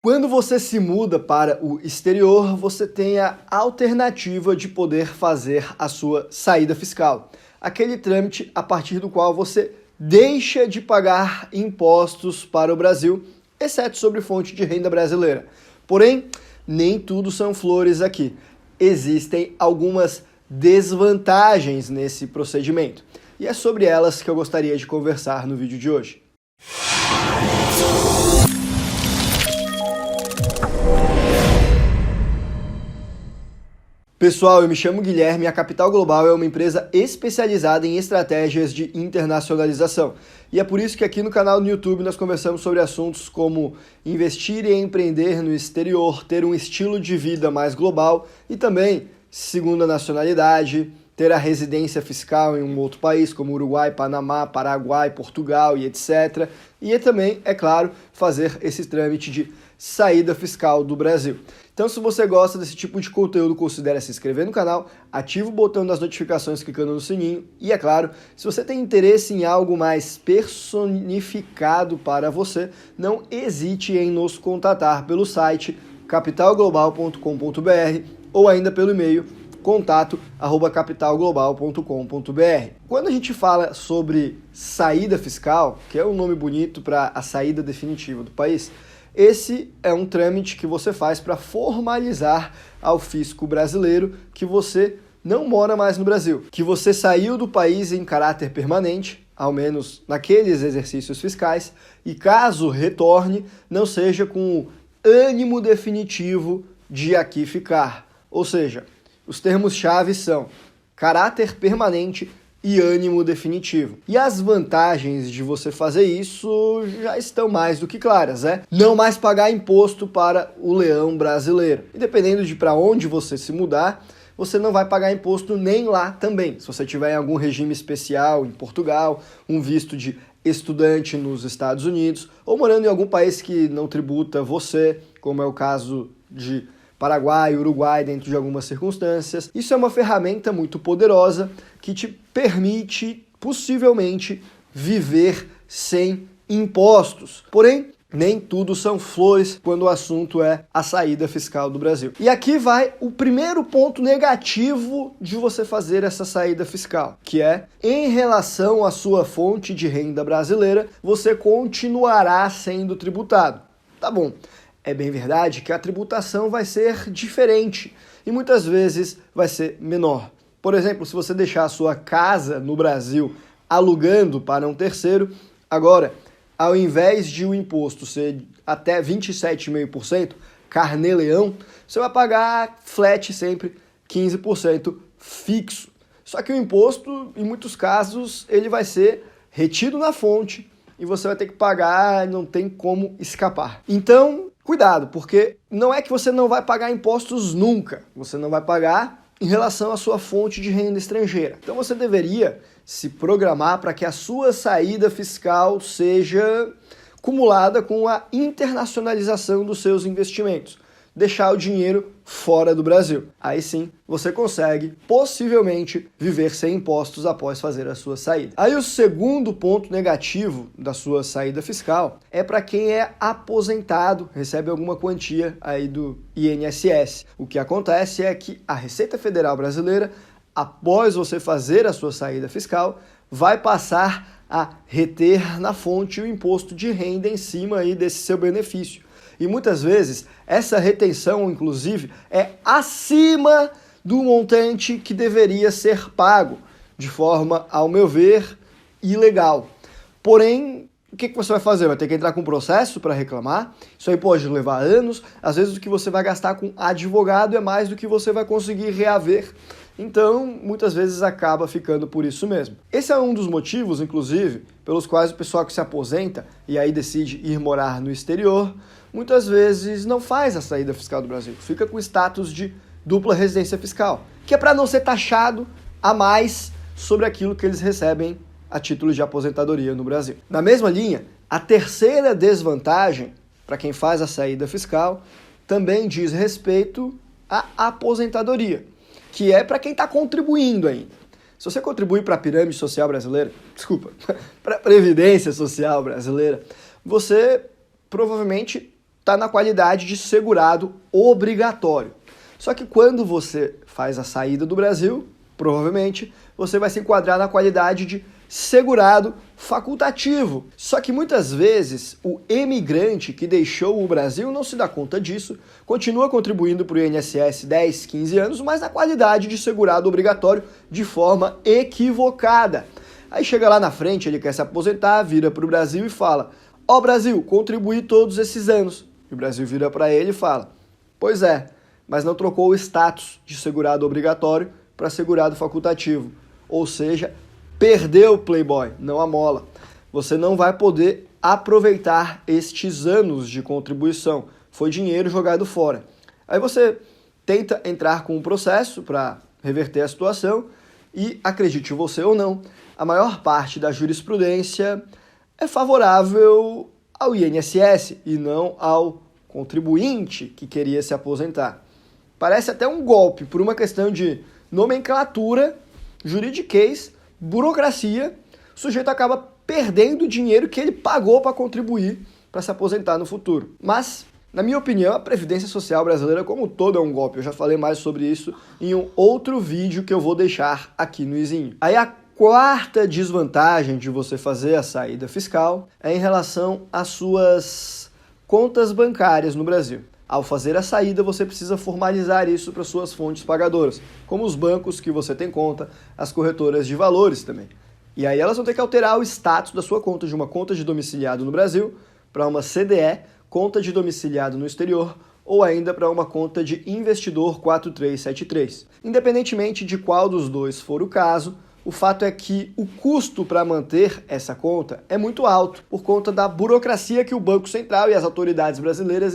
Quando você se muda para o exterior, você tem a alternativa de poder fazer a sua saída fiscal. Aquele trâmite a partir do qual você deixa de pagar impostos para o Brasil, exceto sobre fonte de renda brasileira. Porém, nem tudo são flores aqui. Existem algumas desvantagens nesse procedimento. E é sobre elas que eu gostaria de conversar no vídeo de hoje. Pessoal, eu me chamo Guilherme e a Capital Global é uma empresa especializada em estratégias de internacionalização. E é por isso que aqui no canal do YouTube nós conversamos sobre assuntos como investir e empreender no exterior, ter um estilo de vida mais global e também segunda nacionalidade, ter a residência fiscal em um outro país como Uruguai, Panamá, Paraguai, Portugal e etc. E também, é claro, fazer esse trâmite de saída fiscal do Brasil. Então, se você gosta desse tipo de conteúdo, considere se inscrever no canal, ativa o botão das notificações clicando no sininho e, é claro, se você tem interesse em algo mais personificado para você, não hesite em nos contatar pelo site capitalglobal.com.br ou ainda pelo e-mail contato@capitalglobal.com.br. Quando a gente fala sobre saída fiscal, que é um nome bonito para a saída definitiva do país, esse é um trâmite que você faz para formalizar ao fisco brasileiro que você não mora mais no Brasil, que você saiu do país em caráter permanente, ao menos naqueles exercícios fiscais, e caso retorne, não seja com o ânimo definitivo de aqui ficar. Ou seja, os termos-chave são caráter permanente e ânimo definitivo. E as vantagens de você fazer isso já estão mais do que claras, né? Não mais pagar imposto para o leão brasileiro. E dependendo de para onde você se mudar, você não vai pagar imposto nem lá também. Se você tiver em algum regime especial em Portugal, um visto de estudante nos Estados Unidos, ou morando em algum país que não tributa você, como é o caso de Paraguai, Uruguai, dentro de algumas circunstâncias. Isso é uma ferramenta muito poderosa que te permite, possivelmente, viver sem impostos. Porém, nem tudo são flores quando o assunto é a saída fiscal do Brasil. E aqui vai o primeiro ponto negativo de você fazer essa saída fiscal, que é, em relação à sua fonte de renda brasileira, você continuará sendo tributado. Tá bom. É bem verdade que a tributação vai ser diferente e muitas vezes vai ser menor. Por exemplo, se você deixar a sua casa no Brasil alugando para um terceiro, agora, ao invés de o imposto ser até 27,5%, carnê-leão, você vai pagar flat sempre 15% fixo. Só que o imposto, em muitos casos, ele vai ser retido na fonte e você vai ter que pagar, não tem como escapar. Então, cuidado, porque não é que você não vai pagar impostos nunca, você não vai pagar em relação à sua fonte de renda estrangeira. Então você deveria se programar para que a sua saída fiscal seja cumulada com a internacionalização dos seus investimentos. Deixar o dinheiro fora do Brasil. Aí sim, você consegue, possivelmente, viver sem impostos após fazer a sua saída. Aí o segundo ponto negativo da sua saída fiscal é para quem é aposentado, recebe alguma quantia aí do INSS. O que acontece é que a Receita Federal Brasileira, após você fazer a sua saída fiscal, vai passar a reter na fonte o imposto de renda em cima aí desse seu benefício. E muitas vezes essa retenção, inclusive, é acima do montante que deveria ser pago, de forma, ao meu ver, ilegal. Porém, o que você vai fazer? Vai ter que entrar com um processo para reclamar? Isso aí pode levar anos. Às vezes o que você vai gastar com advogado é mais do que você vai conseguir reaver. Então, muitas vezes acaba ficando por isso mesmo. Esse é um dos motivos, inclusive, pelos quais o pessoal que se aposenta e aí decide ir morar no exterior, muitas vezes não faz a saída fiscal do Brasil. Fica com status de dupla residência fiscal, que é para não ser taxado a mais sobre aquilo que eles recebem a título de aposentadoria no Brasil. Na mesma linha, a terceira desvantagem para quem faz a saída fiscal também diz respeito à aposentadoria, que é para quem está contribuindo ainda. Se você contribui para a pirâmide social brasileira, para a Previdência Social brasileira, você provavelmente está na qualidade de segurado obrigatório. Só que quando você faz a saída do Brasil, provavelmente você vai se enquadrar na qualidade de segurado facultativo. Só que muitas vezes o emigrante que deixou o Brasil não se dá conta disso, continua contribuindo para o INSS 10, 15 anos, mas na qualidade de segurado obrigatório de forma equivocada. Aí chega lá na frente, ele quer se aposentar, vira para o Brasil e fala: ó, Brasil, contribuí todos esses anos. E o Brasil vira para ele e fala: pois é, mas não trocou o status de segurado obrigatório para segurado facultativo. Ou seja, perdeu o Playboy, não a mola. Você não vai poder aproveitar estes anos de contribuição. Foi dinheiro jogado fora. Aí você tenta entrar com um processo para reverter a situação e, acredite você ou não, a maior parte da jurisprudência é favorável ao INSS e não ao contribuinte que queria se aposentar. Parece até um golpe por uma questão de nomenclatura, juridiquês, burocracia. O sujeito acaba perdendo o dinheiro que ele pagou para contribuir para se aposentar no futuro. Mas, na minha opinião, a Previdência Social brasileira como um todo é um golpe. Eu já falei mais sobre isso em um outro vídeo que eu vou deixar aqui no izinho. Aí a quarta desvantagem de você fazer a saída fiscal é em relação às suas contas bancárias no Brasil. Ao fazer a saída, você precisa formalizar isso para suas fontes pagadoras, como os bancos que você tem conta, as corretoras de valores também. E aí elas vão ter que alterar o status da sua conta de uma conta de domiciliado no Brasil para uma CDE, conta de domiciliado no exterior, ou ainda para uma conta de investidor 4373. Independentemente de qual dos dois for o caso, o fato é que o custo para manter essa conta é muito alto por conta da burocracia que o Banco Central e as autoridades brasileiras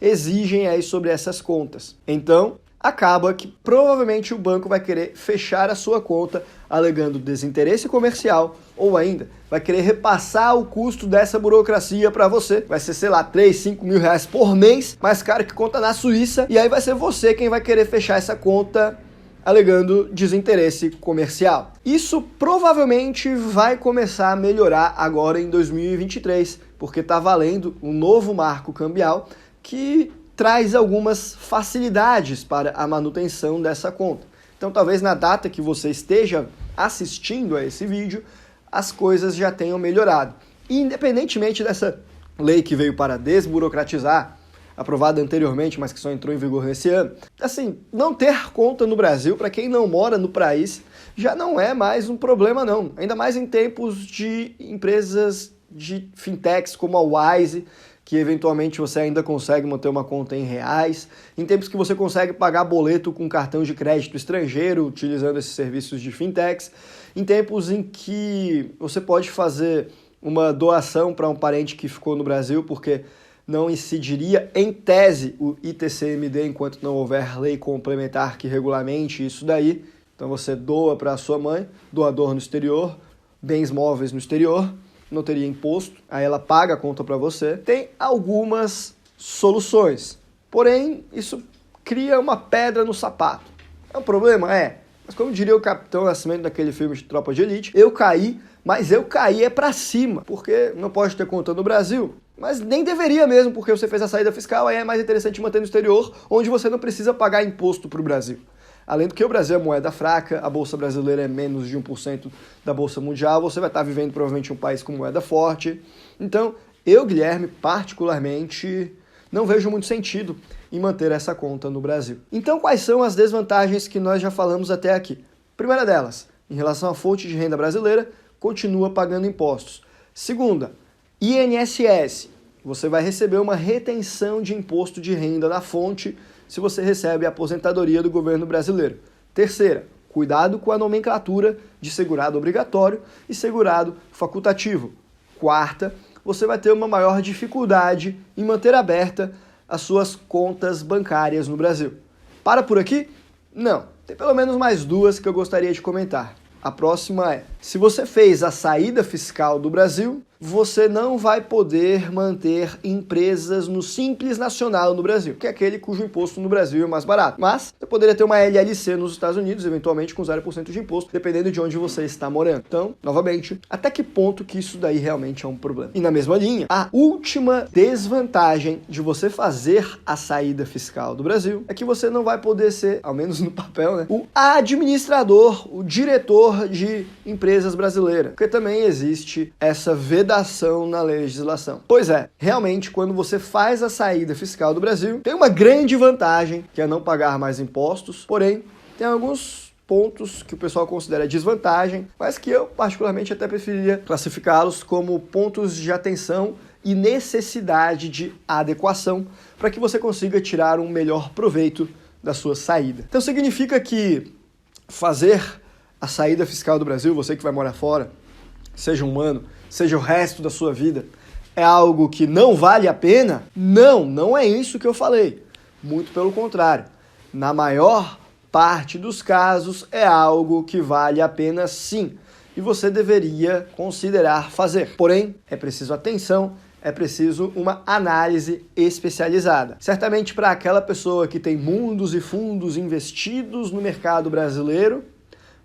exigem aí sobre essas contas. Então, acaba que provavelmente o banco vai querer fechar a sua conta alegando desinteresse comercial ou ainda vai querer repassar o custo dessa burocracia para você. Vai ser, sei lá, 3, 5 mil reais por mês, mais caro que conta na Suíça, e aí vai ser você quem vai querer fechar essa conta alegando desinteresse comercial. Isso provavelmente vai começar a melhorar agora em 2023, porque está valendo um novo marco cambial que traz algumas facilidades para a manutenção dessa conta. Então talvez na data que você esteja assistindo a esse vídeo, as coisas já tenham melhorado. E independentemente dessa lei que veio para desburocratizar, aprovada anteriormente, mas que só entrou em vigor nesse ano. Assim, não ter conta no Brasil, para quem não mora no país, já não é mais um problema não. Ainda mais em tempos de empresas de fintechs como a Wise, que eventualmente você ainda consegue manter uma conta em reais, em tempos que você consegue pagar boleto com cartão de crédito estrangeiro, utilizando esses serviços de fintechs, em tempos em que você pode fazer uma doação para um parente que ficou no Brasil, porque não incidiria em tese o ITCMD enquanto não houver lei complementar que regulamente isso daí. Então você doa para a sua mãe, doador no exterior, bens móveis no exterior, não teria imposto, aí ela paga a conta para você. Tem algumas soluções, porém isso cria uma pedra no sapato. É um problema? É. Mas como diria o Capitão Nascimento daquele filme de Tropa de Elite, eu caí, mas eu caí é para cima, porque não pode ter conta no Brasil. Mas nem deveria mesmo, porque você fez a saída fiscal, aí é mais interessante manter no exterior, onde você não precisa pagar imposto para o Brasil. Além do que o Brasil é moeda fraca, a Bolsa Brasileira é menos de 1% da Bolsa Mundial, você vai estar vivendo provavelmente um país com moeda forte. Então, eu, Guilherme, particularmente, não vejo muito sentido em manter essa conta no Brasil. Então, quais são as desvantagens que nós já falamos até aqui? Primeira delas, em relação à fonte de renda brasileira, continua pagando impostos. Segunda, INSS, você vai receber uma retenção de imposto de renda na fonte se você recebe a aposentadoria do governo brasileiro. Terceira, cuidado com a nomenclatura de segurado obrigatório e segurado facultativo. Quarta, você vai ter uma maior dificuldade em manter aberta as suas contas bancárias no Brasil. Para por aqui? Não. Tem pelo menos mais duas que eu gostaria de comentar. A próxima é, se você fez a saída fiscal do Brasil, você não vai poder manter empresas no Simples Nacional no Brasil, que é aquele cujo imposto no Brasil é mais barato. Mas você poderia ter uma LLC nos Estados Unidos, eventualmente com 0% de imposto, dependendo de onde você está morando. Então, novamente, até que ponto que isso daí realmente é um problema? E na mesma linha, a última desvantagem de você fazer a saída fiscal do Brasil é que você não vai poder ser, ao menos no papel, né, o administrador, o diretor de empresas brasileiras, porque também existe essa vedação na legislação. Pois é, realmente, quando você faz a saída fiscal do Brasil, tem uma grande vantagem, que é não pagar mais impostos, porém, tem alguns pontos que o pessoal considera desvantagem, mas que eu particularmente até preferiria classificá-los como pontos de atenção e necessidade de adequação para que você consiga tirar um melhor proveito da sua saída. Então significa que fazer a saída fiscal do Brasil, você que vai morar fora, seja um ano, seja o resto da sua vida, é algo que não vale a pena? Não, não é isso que eu falei. Muito pelo contrário. Na maior parte dos casos é algo que vale a pena sim, e você deveria considerar fazer. Porém, é preciso atenção, é preciso uma análise especializada. Certamente para aquela pessoa que tem mundos e fundos investidos no mercado brasileiro,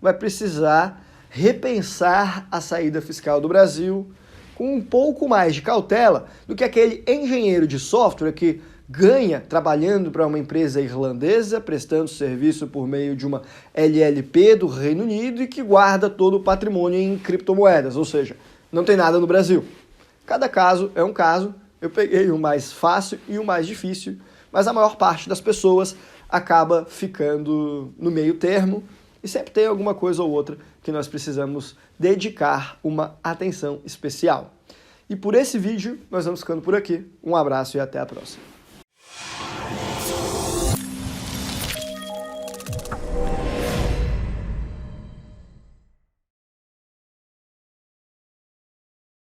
vai precisar repensar a saída fiscal do Brasil com um pouco mais de cautela do que aquele engenheiro de software que ganha trabalhando para uma empresa irlandesa, prestando serviço por meio de uma LLP do Reino Unido e que guarda todo o patrimônio em criptomoedas, ou seja, não tem nada no Brasil. Cada caso é um caso, eu peguei o mais fácil e o mais difícil, mas a maior parte das pessoas acaba ficando no meio termo e sempre tem alguma coisa ou outra que nós precisamos dedicar uma atenção especial. E por esse vídeo nós vamos ficando por aqui. Um abraço e até a próxima.